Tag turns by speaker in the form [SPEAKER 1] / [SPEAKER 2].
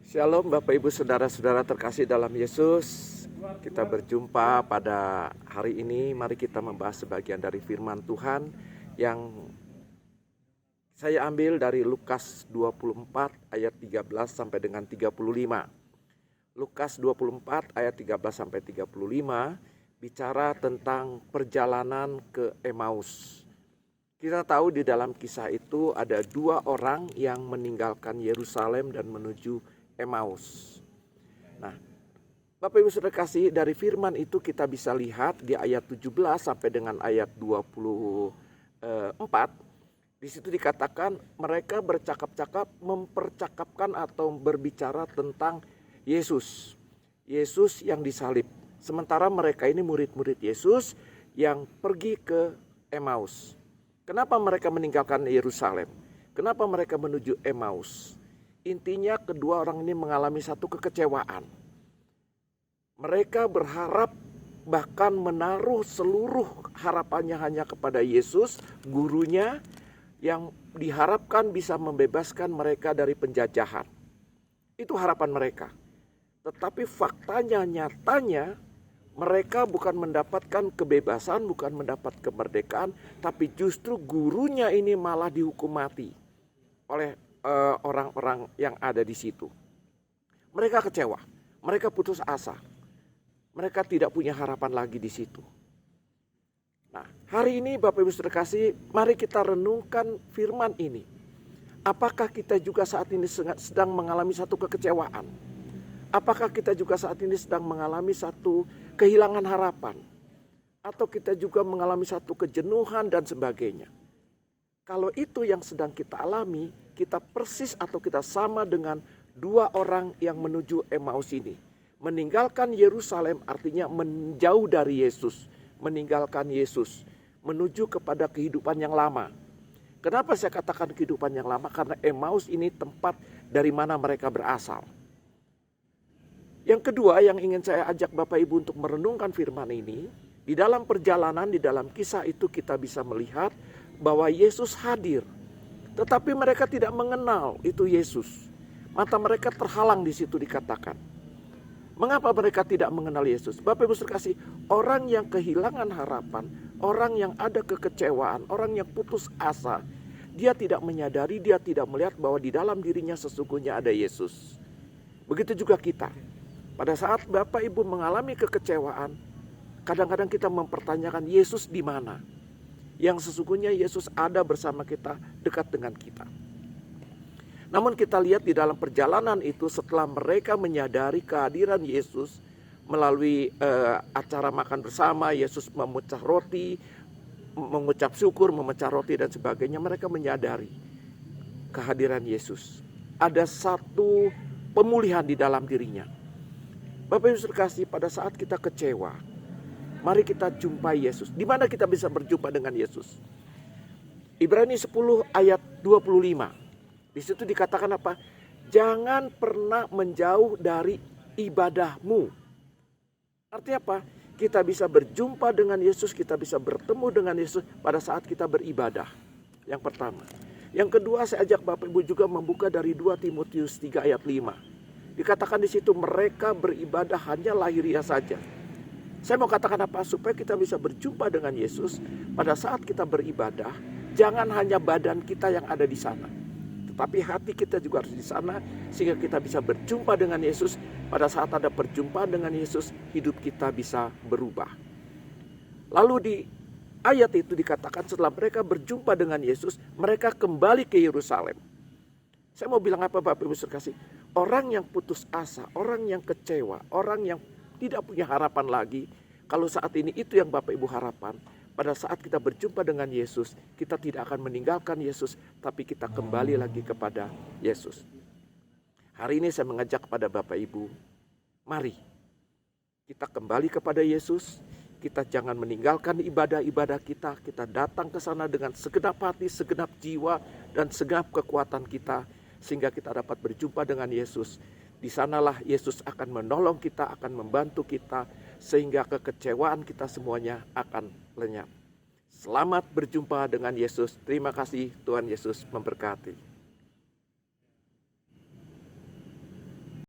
[SPEAKER 1] Shalom Bapak Ibu Saudara-saudara terkasih dalam Yesus. Kita berjumpa pada hari ini. Mari kita membahas sebagian dari firman Tuhan yang saya ambil dari Lukas 24 ayat 13 sampai dengan 35. Lukas 24 ayat 13 sampai 35 bicara tentang perjalanan ke Emmaus. Kita tahu di dalam kisah itu ada dua orang yang meninggalkan Yerusalem dan menuju Emmaus. Nah, Bapak Ibu Saudara kasih, dari firman itu kita bisa lihat di ayat 17 sampai dengan ayat 24. Di situ dikatakan mereka bercakap-cakap, mempercakapkan atau berbicara tentang Yesus. Yesus yang disalib. Sementara mereka ini murid-murid Yesus yang pergi ke Emmaus. Kenapa mereka meninggalkan Yerusalem? Kenapa mereka menuju Emmaus? Intinya kedua orang ini mengalami satu kekecewaan. Mereka berharap bahkan menaruh seluruh harapannya hanya kepada Yesus, gurunya yang diharapkan bisa membebaskan mereka dari penjajahan. Itu harapan mereka. Tetapi faktanya, nyatanya mereka bukan mendapatkan kebebasan, bukan mendapat kemerdekaan, tapi justru gurunya ini malah dihukum mati oleh orang-orang yang ada di situ. Mereka kecewa, mereka putus asa, mereka tidak punya harapan lagi di situ. Nah, hari ini Bapak Ibu Saudara kasih, mari kita renungkan firman ini. Apakah kita juga saat ini sedang mengalami satu kekecewaan? Apakah kita juga saat ini sedang mengalami satu kehilangan harapan? Atau kita juga mengalami satu kejenuhan dan sebagainya? Kalau itu yang sedang kita alami, kita persis atau kita sama dengan dua orang yang menuju Emmaus ini. Meninggalkan Yerusalem artinya menjauh dari Yesus. Meninggalkan Yesus. Menuju kepada kehidupan yang lama. Kenapa saya katakan kehidupan yang lama? Karena Emmaus ini tempat dari mana mereka berasal. Yang kedua yang ingin saya ajak Bapak Ibu untuk merenungkan firman ini. Di dalam perjalanan, di dalam kisah itu kita bisa melihat bahwa Yesus hadir. Tetapi mereka tidak mengenal itu Yesus. Mata mereka terhalang di situ dikatakan. Mengapa mereka tidak mengenal Yesus? Bapak Ibu sekasih, orang yang kehilangan harapan, orang yang ada kekecewaan, orang yang putus asa, dia tidak menyadari, dia tidak melihat bahwa di dalam dirinya sesungguhnya ada Yesus. Begitu juga kita. Pada saat Bapak Ibu mengalami kekecewaan, kadang-kadang kita mempertanyakan Yesus di mana? Yang sesungguhnya Yesus ada bersama kita, dekat dengan kita. Namun kita lihat di dalam perjalanan itu setelah mereka menyadari kehadiran Yesus melalui acara makan bersama, Yesus memecah roti, mengucap syukur, memecah roti dan sebagainya, mereka menyadari kehadiran Yesus. Ada satu pemulihan di dalam dirinya. Bapak Ibu sekasih, pada saat kita kecewa, mari kita jumpai Yesus. Di mana kita bisa berjumpa dengan Yesus? Ibrani 10 ayat 25. Di situ dikatakan apa? Jangan pernah menjauh dari ibadahmu. Artinya apa? Kita bisa berjumpa dengan Yesus, kita bisa bertemu dengan Yesus pada saat kita beribadah. Yang pertama. Yang kedua, saya ajak Bapak Ibu juga membuka dari 2 Timotius 3 ayat 5. Dikatakan di situ mereka beribadah hanya lahiriah saja. Saya mau katakan apa? Supaya kita bisa berjumpa dengan Yesus pada saat kita beribadah, jangan hanya badan kita yang ada di sana, tetapi hati kita juga harus di sana sehingga kita bisa berjumpa dengan Yesus. Pada saat ada perjumpaan dengan Yesus, hidup kita bisa berubah. Lalu di ayat itu dikatakan setelah mereka berjumpa dengan Yesus, mereka kembali ke Yerusalem. Saya mau bilang apa Bapak Ibu sekasih? Orang yang putus asa, orang yang kecewa, orang yang tidak punya harapan lagi. Kalau saat ini itu yang Bapak Ibu harapan. Pada saat kita berjumpa dengan Yesus, kita tidak akan meninggalkan Yesus, tapi kita kembali lagi kepada Yesus. Hari ini saya mengajak kepada Bapak Ibu, mari kita kembali kepada Yesus. Kita jangan meninggalkan ibadah-ibadah kita. Kita datang ke sana dengan segenap hati, segenap jiwa, dan segenap kekuatan kita. Sehingga kita dapat berjumpa dengan Yesus. Di sanalah Yesus akan menolong kita, akan membantu kita. Sehingga kekecewaan kita semuanya akan lenyap. Selamat berjumpa dengan Yesus. Terima kasih, Tuhan Yesus memberkati.